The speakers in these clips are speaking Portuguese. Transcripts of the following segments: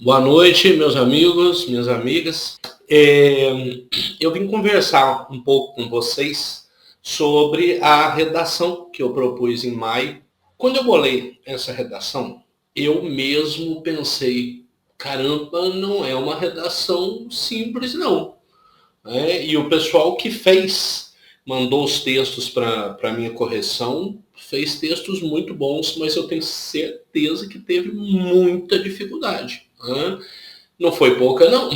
Boa noite, meus amigos, minhas amigas. É, eu vim conversar um pouco com vocês sobre a redação que eu propus em maio. Quando eu bolei essa redação, eu mesmo pensei, caramba, não é uma redação simples, não. E o pessoal que fez, mandou os textos para minha correção, fez textos muito bons, mas eu tenho certeza que teve muita dificuldade. Não foi pouca, não.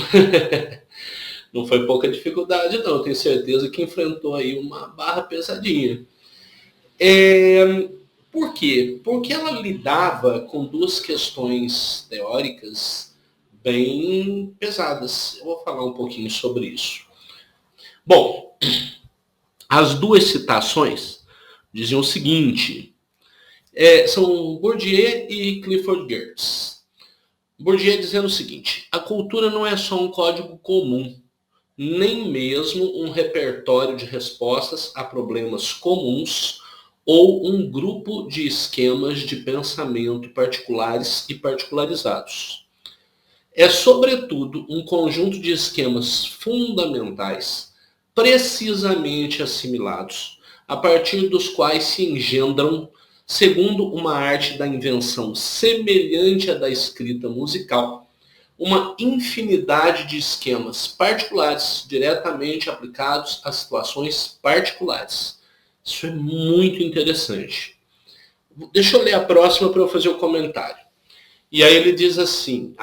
Não foi pouca dificuldade, não. Eu tenho certeza que enfrentou aí uma barra pesadinha. Por quê? Porque ela lidava com duas questões teóricas bem pesadas. Eu vou falar um pouquinho sobre isso. Bom, as duas citações diziam o seguinte: são Bourdieu e Clifford Geertz. Bourdieu dizendo o seguinte: a cultura não é só um código comum, nem mesmo um repertório de respostas a problemas comuns ou um grupo de esquemas de pensamento particulares e particularizados. É, sobretudo, um conjunto de esquemas fundamentais, precisamente assimilados, a partir dos quais se engendram, segundo uma arte da invenção semelhante à da escrita musical, uma infinidade de esquemas particulares diretamente aplicados a situações particulares. Isso é muito interessante. Deixa eu ler a próxima para eu fazer o comentário. E aí ele diz assim,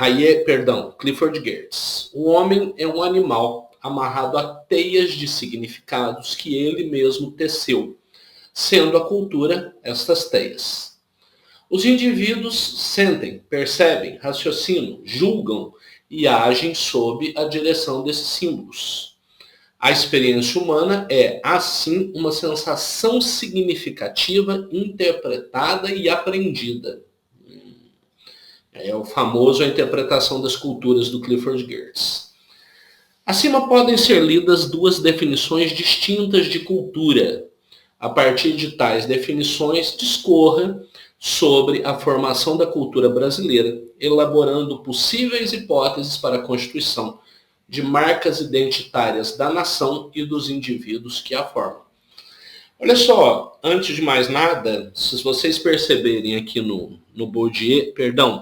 Clifford Geertz: o homem é um animal amarrado a teias de significados que ele mesmo teceu, sendo a cultura estas teias. Os indivíduos sentem, percebem, raciocinam, julgam e agem sob a direção desses símbolos. A experiência humana é, assim, uma sensação significativa, interpretada e aprendida. É o famoso A Interpretação das Culturas, do Clifford Geertz. Acima podem ser lidas duas definições distintas de cultura. A partir de tais definições, discorra sobre a formação da cultura brasileira, elaborando possíveis hipóteses para a constituição de marcas identitárias da nação e dos indivíduos que a formam. Olha só, antes de mais nada, se vocês perceberem aqui no Bourdieu,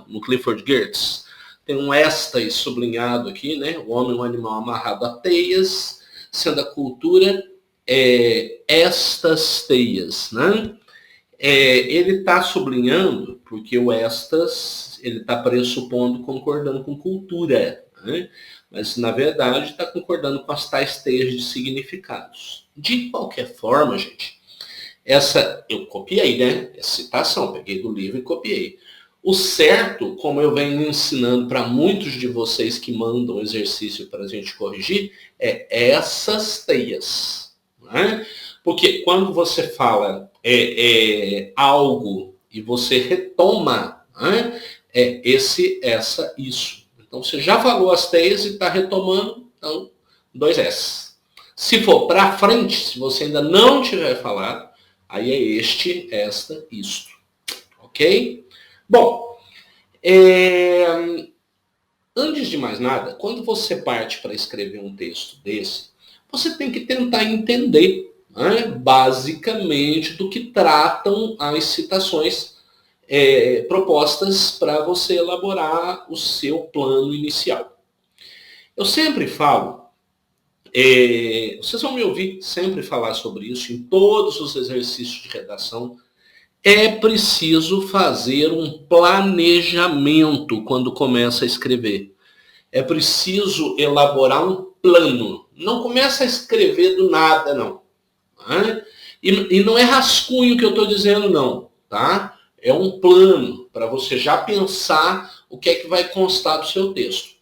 no Clifford Geertz, tem um éstas sublinhado aqui, né? O homem é um animal amarrado a teias, sendo a cultura estas teias, né? Ele está sublinhando, porque o estas, ele está pressupondo, concordando com cultura, né? Mas, na verdade, está concordando com as tais teias de significados. De qualquer forma, gente, eu copiei, né? Essa citação, peguei do livro e copiei. O certo, como eu venho ensinando para muitos de vocês que mandam exercício para a gente corrigir, é essas teias, né? Porque quando você fala algo e você retoma, né, esse, essa, isso. Então você já falou as teias e está retomando, então 2 S. Se for para frente, se você ainda não tiver falado, aí é este, esta, isto. Ok? Bom, antes de mais nada, quando você parte para escrever um texto desse, você tem que tentar entender, né, basicamente do que tratam as citações propostas para você elaborar o seu plano inicial. Eu sempre falo, vocês vão me ouvir sempre falar sobre isso em todos os exercícios de redação. É preciso fazer um planejamento quando começa a escrever. É preciso elaborar um plano. Não começa a escrever do nada, não. Né? E não é rascunho que eu estou dizendo, não. Tá? É um plano para você já pensar o que é que vai constar do seu texto.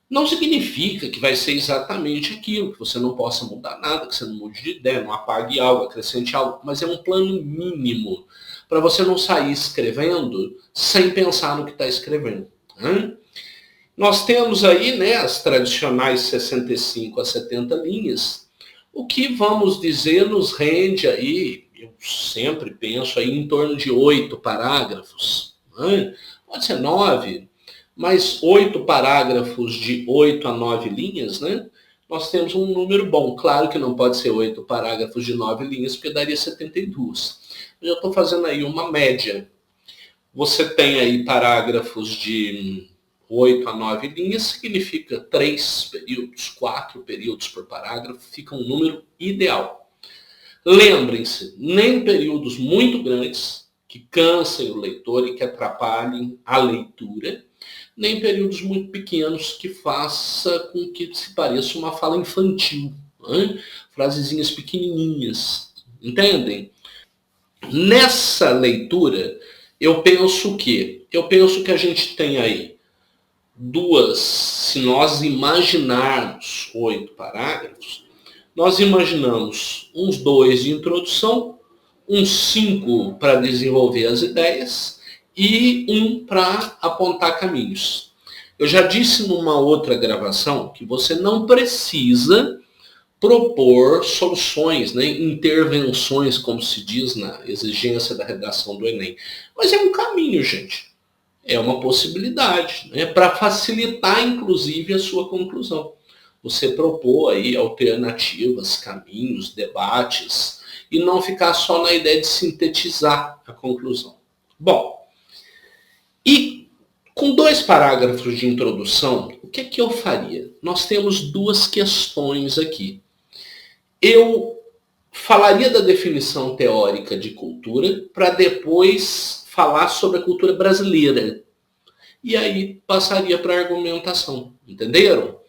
Não significa que vai ser exatamente aquilo, que você não possa mudar nada, que você não mude de ideia, não apague algo, acrescente algo, mas é um plano mínimo para você não sair escrevendo sem pensar no que está escrevendo. Né? Nós temos aí, né, as tradicionais 65 a 70 linhas, o que, vamos dizer, nos rende aí, eu sempre penso aí, em torno de 8 parágrafos. Né? Pode ser 9, mais 8 parágrafos de 8 a 9 linhas, né? Nós temos um número bom. Claro que não pode ser 8 parágrafos de 9 linhas, porque daria 72. Eu estou fazendo aí uma média. Você tem aí parágrafos de 8 a 9 linhas, significa 3 períodos, 4 períodos por parágrafo, fica um número ideal. Lembrem-se, nem períodos muito grandes, que cansem o leitor e que atrapalhem a leitura, nem períodos muito pequenos que faça com que se pareça uma fala infantil, né? Frasezinhas pequenininhas, entendem? Nessa leitura, eu penso o quê? Eu penso que a gente tem aí se nós imaginarmos 8 parágrafos, nós imaginamos uns 2 de introdução, uns 5 para desenvolver as ideias e um para apontar caminhos. Eu já disse numa outra gravação que você não precisa propor soluções, né, intervenções, como se diz na exigência da redação do Enem. Mas é um caminho, gente. É uma possibilidade, né, para facilitar, inclusive, a sua conclusão. Você propor aí alternativas, caminhos, debates, e não ficar só na ideia de sintetizar a conclusão. Bom, e com 2 parágrafos de introdução, o que é que eu faria? Nós temos 2 questões aqui. Eu falaria da definição teórica de cultura para depois falar sobre a cultura brasileira. E aí passaria para a argumentação. Entenderam?